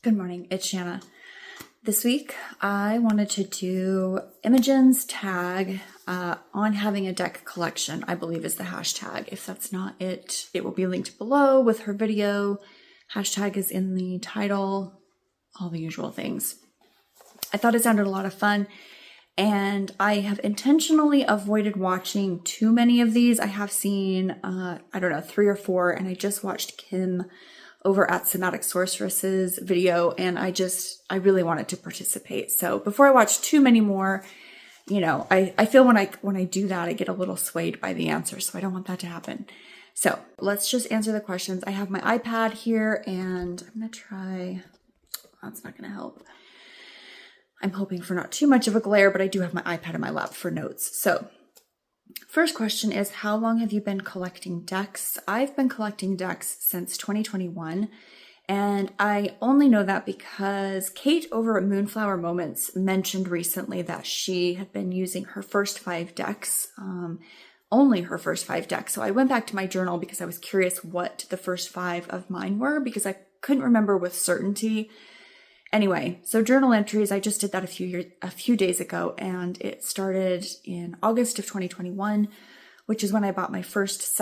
Good morning, it's Shanna. This week, I wanted to do Imogen's tag on having a deck collection, I believe is the hashtag. If that's not it, it will be linked below with her video. Hashtag is in the title, all the usual things. I thought it sounded a lot of fun, and I have intentionally avoided watching too many of these. I have seen, 3 or 4, and I just watched Kim over at Somatic Sorceress's video, and I really wanted to participate. So before I watch too many more, I feel when I do that, I get a little swayed by the answer, so I don't want that to happen. So let's just answer the questions. I have my iPad here, and I'm gonna try, that's not gonna help. I'm hoping for not too much of a glare, but I do have my iPad in my lap for notes. So first question is, how long have you been collecting decks? I've been collecting decks since 2021, and I only know that because Kate over at Moonflower Moments mentioned recently that she had been using her first 5 decks, only her first 5 decks. So I went back to my journal because I was curious what the first 5 of mine were, because I couldn't remember with certainty. Anyway, so journal entries, I just did that a few days ago, and it started in August of 2021, which is when I bought my first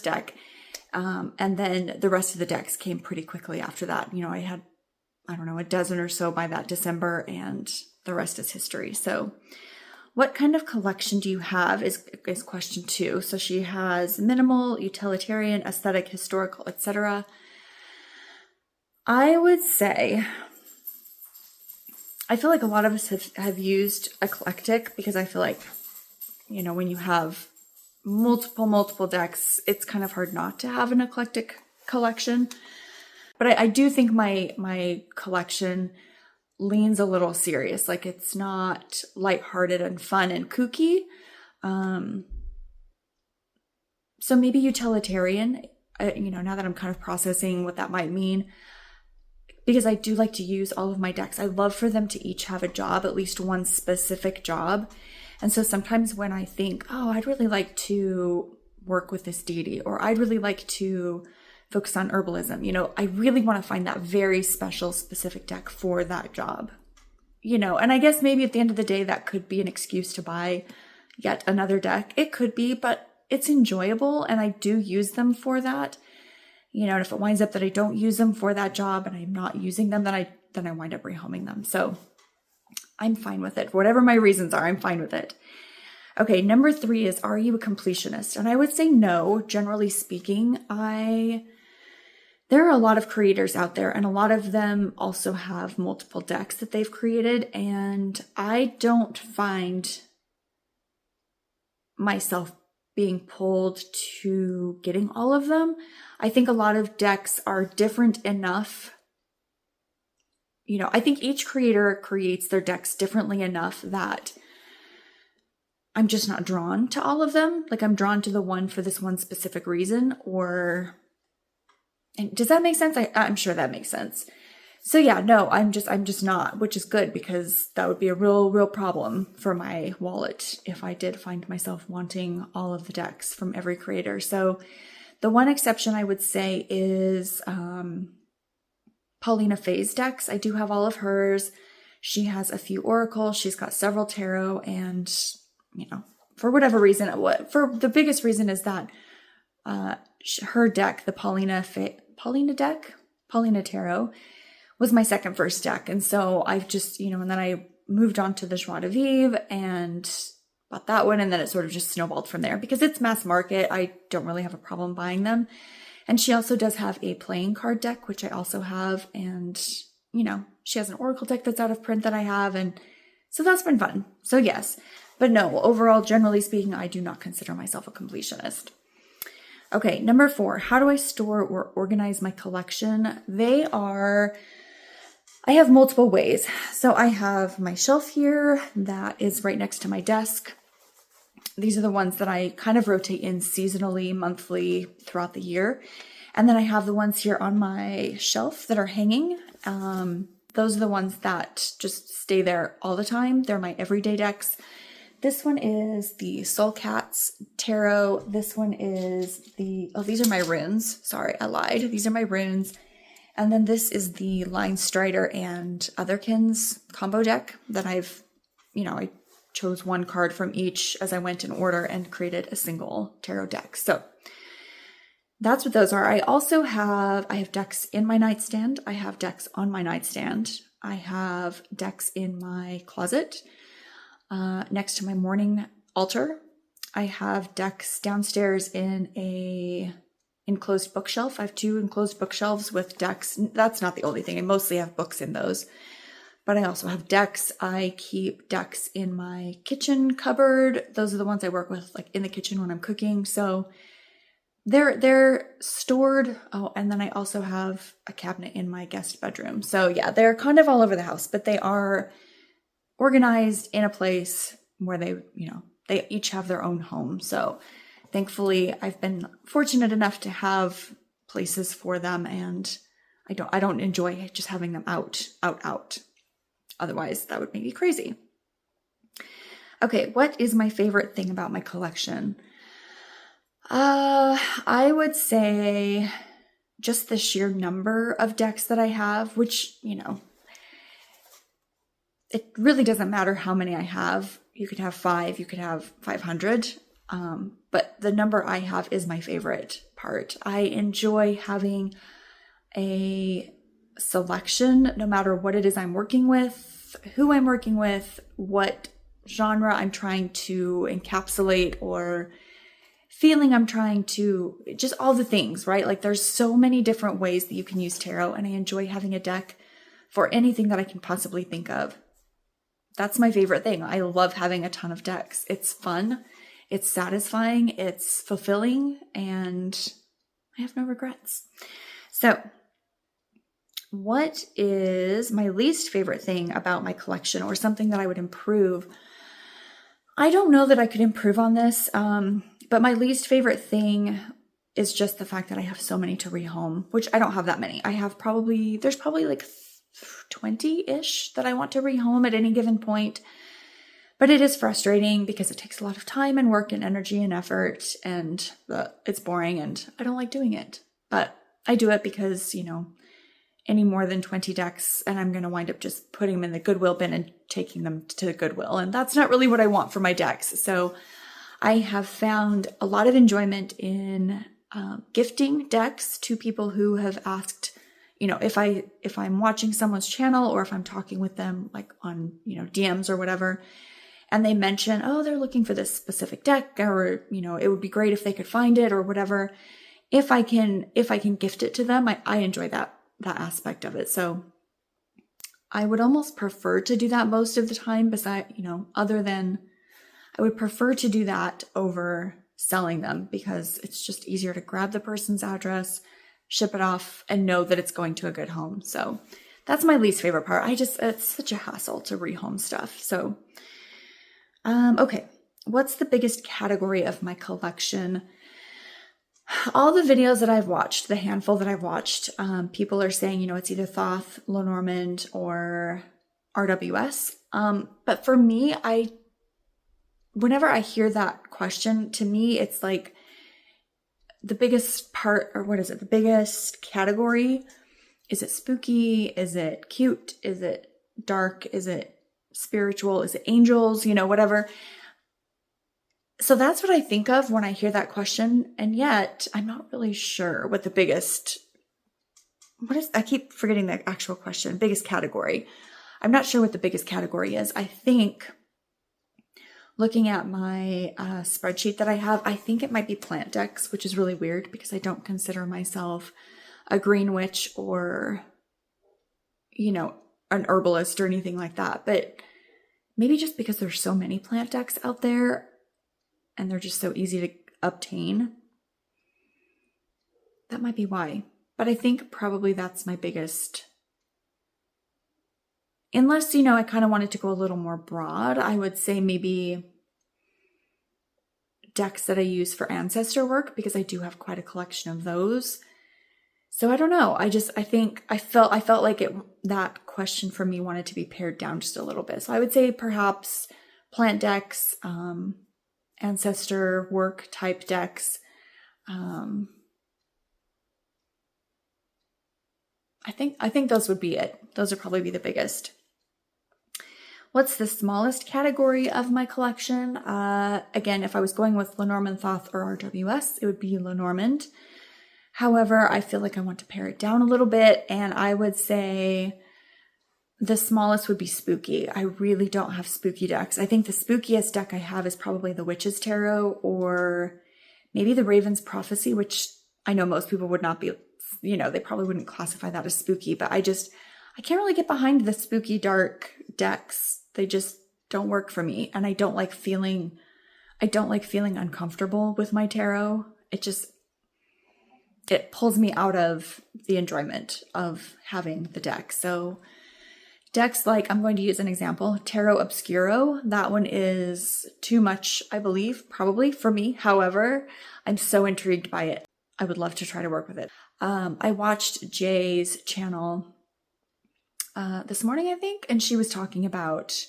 deck. And then the rest of the decks came pretty quickly after that. I had, a dozen or so by that December, and the rest is history. So what kind of collection do you have is question 2. So she has minimal, utilitarian, aesthetic, historical, etc. I would say, I feel like a lot of us have used eclectic, because I feel like, when you have multiple decks, it's kind of hard not to have an eclectic collection. But I do think my collection leans a little serious. Like, it's not lighthearted and fun and kooky. So maybe utilitarian, now that I'm kind of processing what that might mean, because I do like to use all of my decks. I love for them to each have a job, at least one specific job. And so sometimes when I think, oh, I'd really like to work with this deity, or I'd really like to focus on herbalism, I really want to find that very special, specific deck for that job. And I guess maybe at the end of the day, that could be an excuse to buy yet another deck. It could be, but it's enjoyable, and I do use them for that. And if it winds up that I don't use them for that job and I'm not using them, then I wind up rehoming them. So I'm fine with it. Whatever my reasons are, I'm fine with it. Okay, number 3 is, are you a completionist? And I would say no, generally speaking. There are a lot of creators out there, and a lot of them also have multiple decks that they've created, and I don't find myself being pulled to getting all of them. I think a lot of decks are different enough. I think each creator creates their decks differently enough that I'm just not drawn to all of them. Like, I'm drawn to the one for this one specific reason, and does that make sense? I'm sure that makes sense. So yeah, no, I'm just not, which is good, because that would be a real problem for my wallet if I did find myself wanting all of the decks from every creator. So the one exception I would say is Paulina Faye's decks. I do have all of hers. She has a few Oracle. She's got several Tarot, and for whatever reason, the biggest reason is that her deck, the Paulina Tarot, was my first deck. And so I've just, and then I moved on to the Joie de Vivre and bought that one. And then it sort of just snowballed from there, because it's mass market. I don't really have a problem buying them. And she also does have a playing card deck, which I also have. And, she has an Oracle deck that's out of print that I have. And so that's been fun. So yes, but no, overall, generally speaking, I do not consider myself a completionist. Okay, number 4, how do I store or organize my collection? I have multiple ways. So I have my shelf here that is right next to my desk. These are the ones that I kind of rotate in seasonally, monthly, throughout the year. And then I have the ones here on my shelf that are hanging. Those are the ones that just stay there all the time. They're my everyday decks. This one is the Soul Cats Tarot. This one is these are my runes. Sorry, I lied. These are my runes. And then this is the Line Strider and Otherkins combo deck that I chose one card from each as I went in order and created a single tarot deck. So that's what those are. I have decks in my nightstand. I have decks on my nightstand. I have decks in my closet next to my morning altar. I have decks downstairs in a enclosed bookshelf. I have 2 enclosed bookshelves with decks. That's not the only thing. I mostly have books in those. But I also have decks. I keep decks in my kitchen cupboard. Those are the ones I work with like in the kitchen when I'm cooking. So they're stored. Oh, and then I also have a cabinet in my guest bedroom. So yeah, they're kind of all over the house, but they are organized in a place where they each have their own home. So thankfully I've been fortunate enough to have places for them, and I don't enjoy just having them out. Otherwise that would make me crazy. Okay, what is my favorite thing about my collection? I would say just the sheer number of decks that I have, which, it really doesn't matter how many I have. You could have 5, you could have 500. But the number I have is my favorite part. I enjoy having a selection, no matter what it is I'm working with, who I'm working with, what genre I'm trying to encapsulate, or feeling I'm trying to, just all the things, right? Like there's so many different ways that you can use tarot, and I enjoy having a deck for anything that I can possibly think of. That's my favorite thing. I love having a ton of decks. It's fun, it's satisfying, it's fulfilling, and I have no regrets. So, what is my least favorite thing about my collection, or something that I would improve? I don't know that I could improve on this, but my least favorite thing is just the fact that I have so many to rehome, which I don't have that many. There's probably like 20-ish that I want to rehome at any given point. But it is frustrating because it takes a lot of time and work and energy and effort, and it's boring and I don't like doing it. But I do it because, any more than 20 decks and I'm going to wind up just putting them in the Goodwill bin and taking them to the Goodwill. And that's not really what I want for my decks. So I have found a lot of enjoyment in gifting decks to people who have asked, if I'm watching someone's channel, or if I'm talking with them like on, DMs or whatever, and they mention, oh, they're looking for this specific deck, or, it would be great if they could find it or whatever. If I can gift it to them, I enjoy that aspect of it. So I would almost prefer to do that most of the time, I would prefer to do that over selling them, because it's just easier to grab the person's address, ship it off, and know that it's going to a good home. So that's my least favorite part. It's such a hassle to rehome stuff. So, okay. What's the biggest category of my collection? All the videos that I've watched, the handful that I've watched, people are saying, it's either Thoth, Lenormand, or RWS. But for me, whenever I hear that question, to me, it's like the biggest part, or what is it? The biggest category? Is it spooky? Is it cute? Is it dark? Is it spiritual? Is it angels? Whatever. So that's what I think of when I hear that question. And yet I'm not really sure what the biggest, I keep forgetting the actual question, biggest category. I'm not sure what the biggest category is. I think, looking at my spreadsheet that I have, I think it might be plant decks, which is really weird because I don't consider myself a green witch or, an herbalist or anything like that. But maybe just because there's so many plant decks out there and they're just so easy to obtain, that might be why. But I think probably that's my biggest. Unless, I kind of wanted to go a little more broad, I would say maybe decks that I use for ancestor work, because I do have quite a collection of those. So I don't know. I felt like that question for me wanted to be pared down just a little bit. So I would say perhaps plant decks, ancestor work type decks. I think those would be it. Those would probably be the biggest. What's the smallest category of my collection? Again, if I was going with Lenormand, Thoth, or RWS, it would be Lenormand. However, I feel like I want to pare it down a little bit, and I would say the smallest would be Spooky. I really don't have spooky decks. I think the spookiest deck I have is probably the Witch's Tarot, or maybe the Raven's Prophecy, which I know most people would not be, they probably wouldn't classify that as spooky, but I can't really get behind the spooky dark decks. They just don't work for me. And I don't like feeling uncomfortable with my tarot. It pulls me out of the enjoyment of having the deck. So decks like, I'm going to use an example, Tarot Obscuro. That one is too much, I believe, probably for me. However, I'm so intrigued by it. I would love to try to work with it. I watched Jay's channel this morning, I think, and she was talking about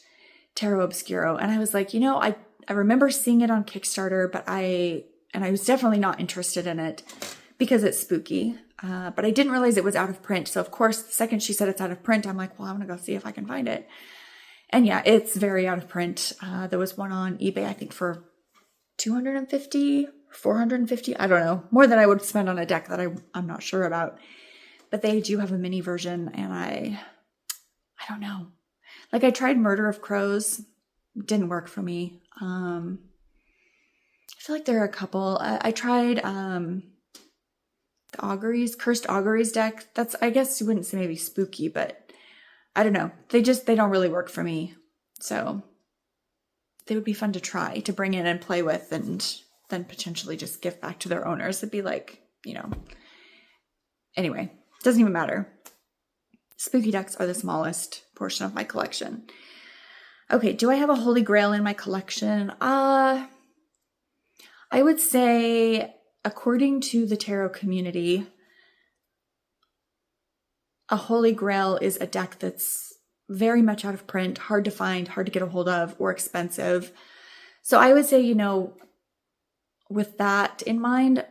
Tarot Obscuro, and I was like, I remember seeing it on Kickstarter, but I was definitely not interested in it because it's spooky, but I didn't realize it was out of print. So of course, the second she said it's out of print, I'm like, well, I'm gonna go see if I can find it. And yeah, it's very out of print. There was one on eBay, I think for $250, $450, I don't know, more than I would spend on a deck that I'm not sure about. But they do have a mini version, and I don't know. Like, I tried Murder of Crows, didn't work for me. I feel like there are a couple. I tried the Cursed Auguries deck. That's, I guess you wouldn't say maybe spooky, but I don't know. They don't really work for me. So they would be fun to try to bring in and play with, and then potentially just give back to their owners. It'd be like, anyway, doesn't even matter. Spooky decks are the smallest portion of my collection. Okay, do I have a Holy Grail in my collection? I would say, according to the tarot community, a Holy Grail is a deck that's very much out of print, hard to find, hard to get a hold of, or expensive. So I would say, with that in mind,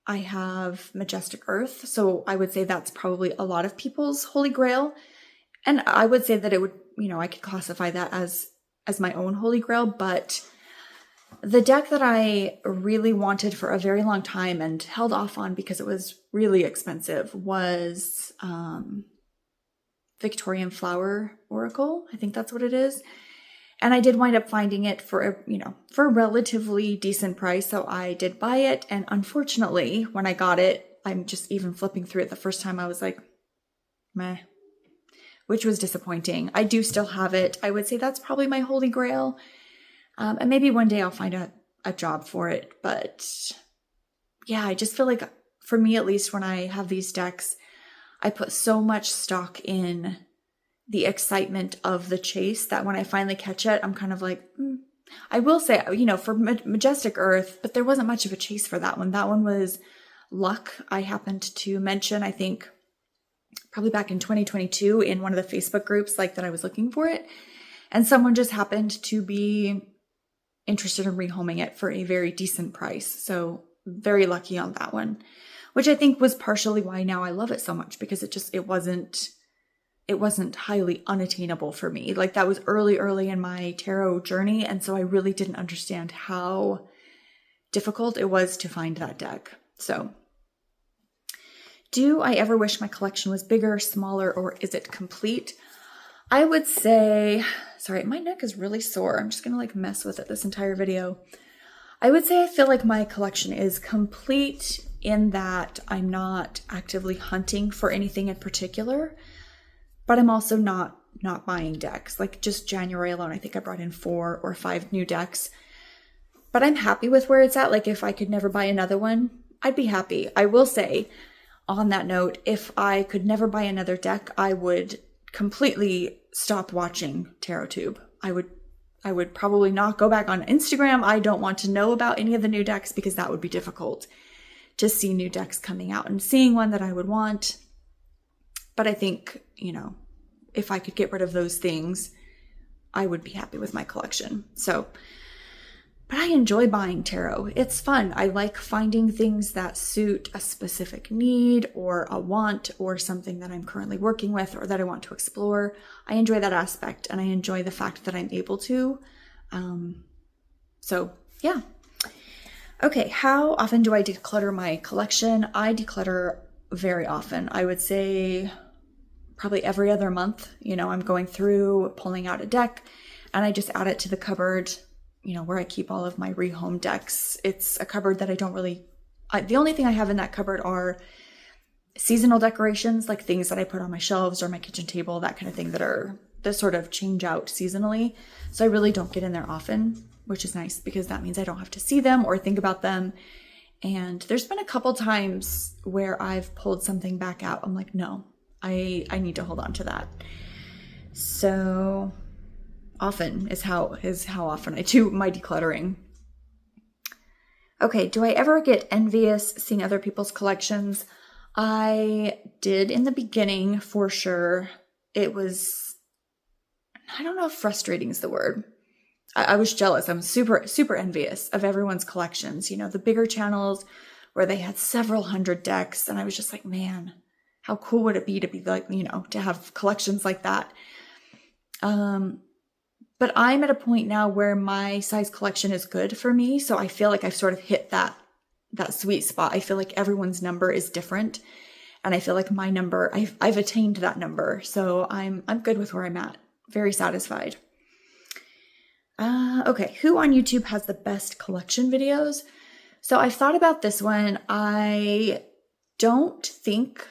I have Majestic Earth. So I would say that's probably a lot of people's Holy Grail. And I would say that it would, I could classify that as my own Holy Grail. But the deck that I really wanted for a very long time and held off on because it was really expensive was Victorian Flower Oracle. I think that's what it is. And I did wind up finding it for a relatively decent price. So I did buy it. And unfortunately, when I got it, I'm just even flipping through it the first time, I was like, meh, which was disappointing. I do still have it. I would say that's probably my Holy Grail. And maybe one day I'll find a job for it. But yeah, I just feel like, for me at least, when I have these decks, I put so much stock in the excitement of the chase that when I finally catch it, I'm kind of like, I will say, for Majestic Earth, but there wasn't much of a chase for that one. That one was luck. I happened to mention, I think, probably back in 2022 in one of the Facebook groups, like, that I was looking for it. And someone just happened to be interested in rehoming it for a very decent price. So very lucky on that one, which I think was partially why now I love it so much, because it wasn't highly unattainable for me. Like, that was early in my tarot journey. And so I really didn't understand how difficult it was to find that deck. So do I ever wish my collection was bigger, smaller, or is it complete? I would say, sorry, my neck is really sore. I'm just going to mess with it this entire video. I would say I feel like my collection is complete in that I'm not actively hunting for anything in particular. But I'm also not buying decks. Like, just January alone, I think I brought in 4 or 5 new decks. But I'm happy with where it's at. Like, if I could never buy another one, I'd be happy. I will say, on that note, if I could never buy another deck, I would completely stop watching TarotTube. I would probably not go back on Instagram. I don't want to know about any of the new decks because that would be difficult to see new decks coming out and seeing one that I would want. But I think, if I could get rid of those things, I would be happy with my collection. So But I enjoy buying tarot. It's fun. I like finding things that suit a specific need or a want or something that I'm currently working with or that I want to explore. I enjoy that aspect, and I enjoy the fact that I'm able to. So yeah. Okay, how often do I declutter my collection? I declutter very often. I would say probably every other month. I'm going through, pulling out a deck, and I just add it to the cupboard, where I keep all of my Rehome decks. It's a cupboard that I don't really, the only thing I have in that cupboard are seasonal decorations, like things that I put on my shelves or my kitchen table, that kind of thing that sort of change out seasonally. So I really don't get in there often, which is nice because that means I don't have to see them or think about them. And there's been a couple times where I've pulled something back out. I'm like, no, I need to hold on to that. So often is how often I do my decluttering. Okay, do I ever get envious seeing other people's collections? I did in the beginning, for sure. It was, I don't know if frustrating is the word. I was jealous. I'm super, super envious of everyone's collections. The bigger channels where they had several hundred decks. And I was just like, man, how cool would it be to be like, to have collections like that? But I'm at a point now where my size collection is good for me. So I feel like I've sort of hit that sweet spot. I feel like everyone's number is different. And I feel like my number, I've attained that number. So I'm good with where I'm at. Very satisfied. Okay, who on YouTube has the best collection videos? So I've thought about this one. I don't think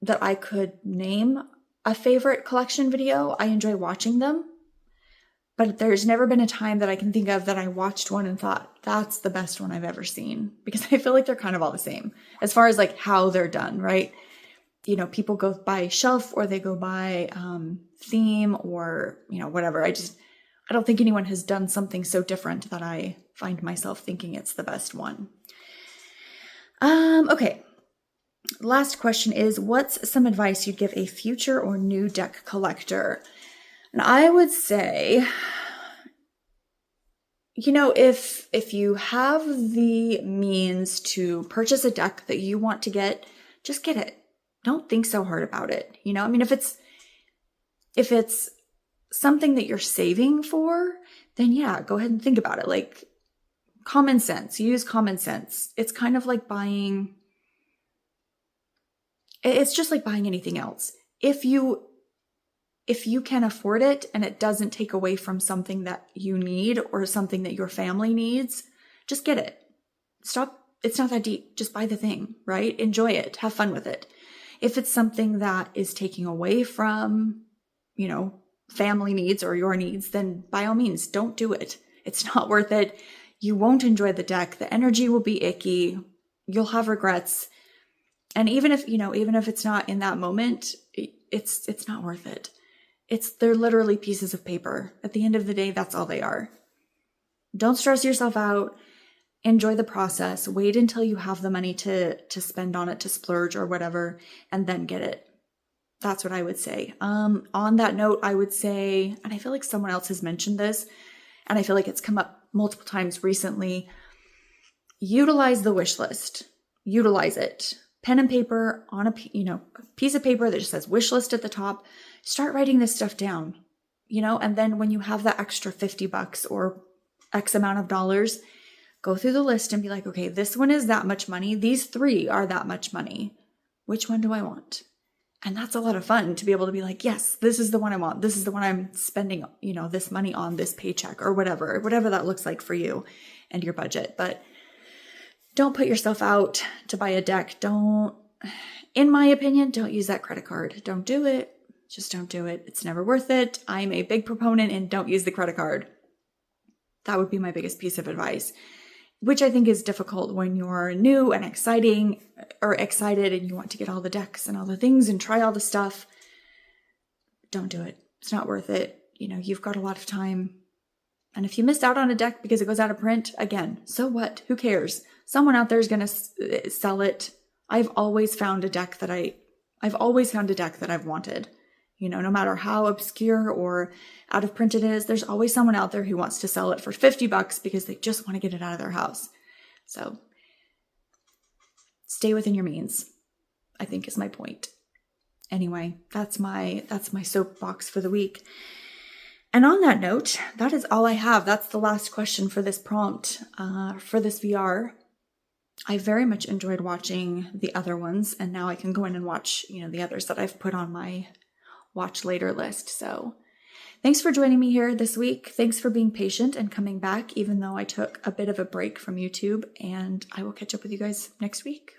that I could name a favorite collection video. I enjoy watching them. But there's never been a time that I can think of that I watched one and thought, that's the best one I've ever seen. Because I feel like they're kind of all the same as far as like how they're done, right? People go by shelf or they go by theme or, whatever. I don't think anyone has done something so different that I find myself thinking it's the best one. Okay. Last question is, what's some advice you'd give a future or new deck collector? And I would say, if you have the means to purchase a deck that you want to get, just get it. Don't think so hard about it. If it's something that you're saving for, then yeah, go ahead and think about it. Like common sense, use common sense. It's kind of like it's just like buying anything else. If you can afford it and it doesn't take away from something that you need or something that your family needs, just get it. Stop. It's not that deep. Just buy the thing, right? Enjoy it. Have fun with it. If it's something that is taking away from, family needs or your needs, then by all means, don't do it. It's not worth it. You won't enjoy the deck. The energy will be icky. You'll have regrets. And even if it's not in that moment, it's not worth it. They're literally pieces of paper. At the end of the day, that's all they are. Don't stress yourself out. Enjoy the process. Wait until you have the money to spend on it, to splurge or whatever, and then get it. That's what I would say. On that note, I would say, and I feel like someone else has mentioned this, and I feel like it's come up multiple times recently, utilize the wish list. Utilize it. Pen and paper on a piece of paper that just says wish list at the top. Start writing this stuff down, and then when you have that extra $50 or X amount of dollars, go through the list and be like, okay, this one is that much money. These 3 are that much money. Which one do I want? And that's a lot of fun to be able to be like, yes, this is the one I want. This is the one I'm spending, this money on, this paycheck or whatever that looks like for you and your budget. But don't put yourself out to buy a deck. In my opinion, don't use that credit card. Don't do it. Just don't do it. It's never worth it. I'm a big proponent and don't use the credit card. That would be my biggest piece of advice, which I think is difficult when you're new and excited and you want to get all the decks and all the things and try all the stuff. Don't do it. It's not worth it. You've got a lot of time. And if you missed out on a deck because it goes out of print, again, so what? Who cares? Someone out there is going to sell it. I've always found a deck that I've wanted. No matter how obscure or out of print it is, there's always someone out there who wants to sell it for $50 because they just want to get it out of their house. So stay within your means, I think, is my point. Anyway, that's my soapbox for the week. And on that note, that is all I have. That's the last question for this prompt, for this VR. I very much enjoyed watching the other ones, and now I can go in and watch, the others that I've put on my watch later list. So thanks for joining me here this week. Thanks for being patient and coming back, even though I took a bit of a break from YouTube, and I will catch up with you guys next week.